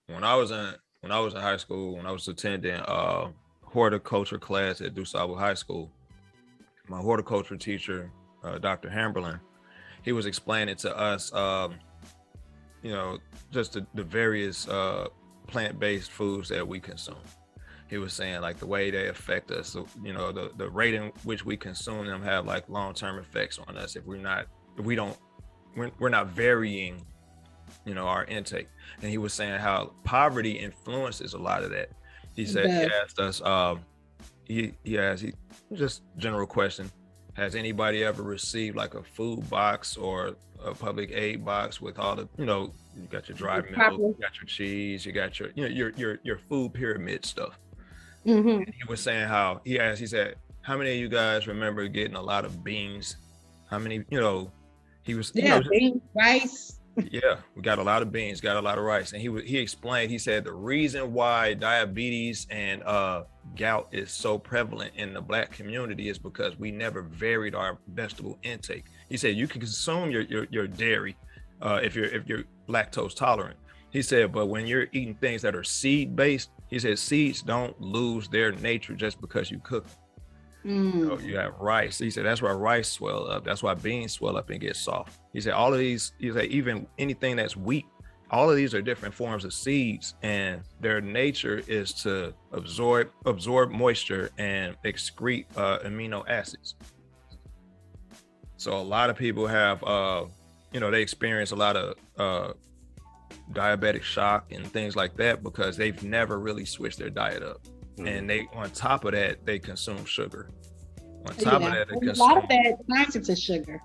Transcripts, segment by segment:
when I was in high school, when I was attending horticulture class at DuSable High School, my horticulture teacher, Dr. Hamberlin, he was explaining to us, just the various plant-based foods that we consume. He was saying like the way they affect us, so, the rate in which we consume them have like long-term effects on us if we're not varying, our intake. And he was saying how poverty influences a lot of that. He said, he asked us, he just general question, has anybody ever received like a food box or a public aid box with all the, you got your dry milk, you got your cheese, you got your, your food pyramid stuff. Mm-hmm. And he was saying how he said, how many of you guys remember getting a lot of beans? How many, he was, beans, rice. Yeah, we got a lot of beans, got a lot of rice. And he explained, he said the reason why diabetes and gout is so prevalent in the Black community is because we never varied our vegetable intake. He said you can consume your dairy if you're lactose tolerant. He said, but when you're eating things that are seed based, he said seeds don't lose their nature just because you cook them. You have rice. He said that's why rice swell up. That's why beans swell up and get soft. He said all of these, he said even anything that's wheat, all of these are different forms of seeds, and their nature is to absorb moisture and excrete amino acids. So a lot of people have they experience a lot of diabetic shock and things like that because they've never really switched their diet up. And they, on top of that, they consume sugar. On top of that, they consume a lot of that turns into sugar.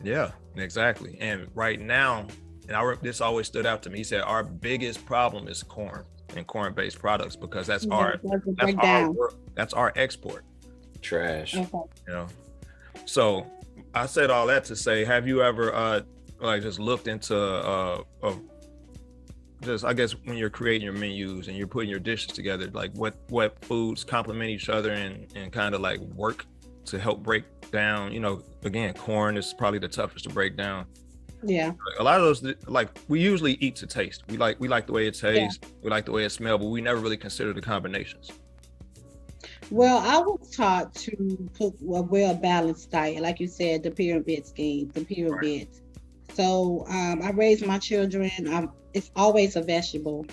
Yeah, exactly. And right now, and this always stood out to me. He said our biggest problem is corn and corn-based products because that's our export. Trash. Okay. So I said all that to say, have you ever just looked into just, I guess, when you're creating your menus and you're putting your dishes together, like what foods complement each other and kind of like work to help break down, again, corn is probably the toughest to break down. Yeah. A lot of those, like, we usually eat to taste. We like the way it tastes, we like the way it smells, but we never really consider the combinations. Well, I was taught to cook a well-balanced diet, like you said, the pyramid scheme, the pyramid. Right. So I raised my children. It's always a vegetable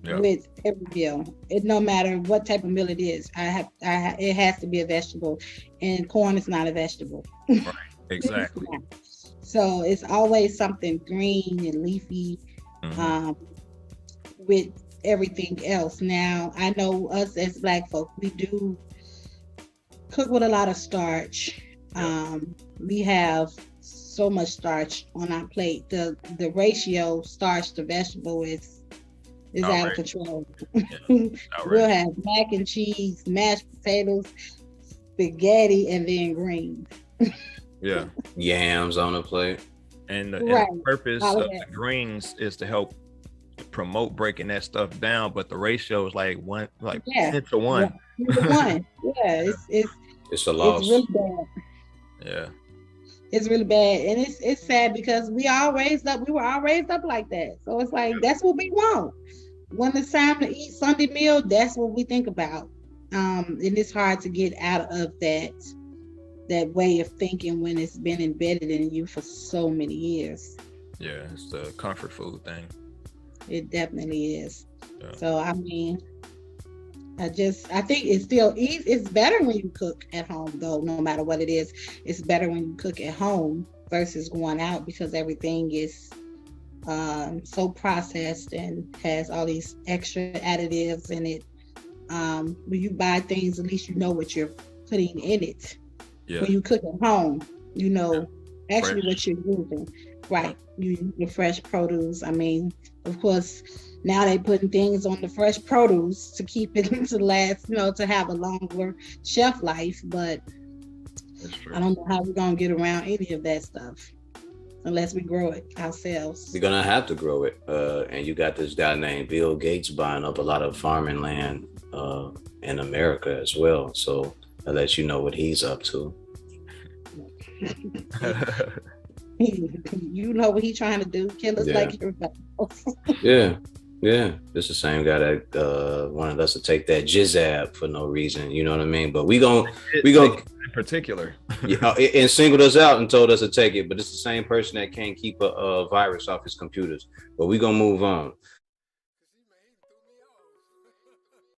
with every meal. No matter what type of meal it is, it has to be a vegetable, and corn is not a vegetable. Right. Exactly. So it's always something green and leafy, with everything else. Now I know us as Black folk, we do cook with a lot of starch. We have so much starch on our plate. The ratio starch to vegetable is out of control. We'll have mac and cheese, mashed potatoes, spaghetti, and then greens. Yeah. Yams on the plate. And the purpose of the greens is to help promote breaking that stuff down, but the ratio is like 10 to 1. Yeah, it's a loss. It's really bad. Yeah. It's really bad, and it's sad because we were all raised up like that. So it's like that's what we want. When it's time to eat Sunday meal, that's what we think about. And it's hard to get out of that way of thinking when it's been embedded in you for so many years. Yeah, it's the comfort food thing. It definitely is. Yeah. So I mean, I think it's still easy. It's better when you cook at home, though. No matter what it is, it's better when you cook at home versus going out because everything is so processed and has all these extra additives in it. When you buy things, at least you know what you're putting in it. Yeah. When you cook at home, you know actually what you're using. Right. You use your fresh produce. I mean, of course, now they putting things on the fresh produce to keep it to last, to have a longer shelf life. But I don't know how we're going to get around any of that stuff unless we grow it ourselves. We're going to have to grow it. And you got this guy named Bill Gates buying up a lot of farming land in America as well. So that lets you know what he's up to. You know what he's trying to do, kill us like everybody else. Yeah. Yeah, this is the same guy that wanted us to take that jizzab for no reason. You know what I mean? But we gonna in particular. Yeah, and singled us out and told us to take it. But it's the same person that can't keep a virus off his computers. But we gonna move on.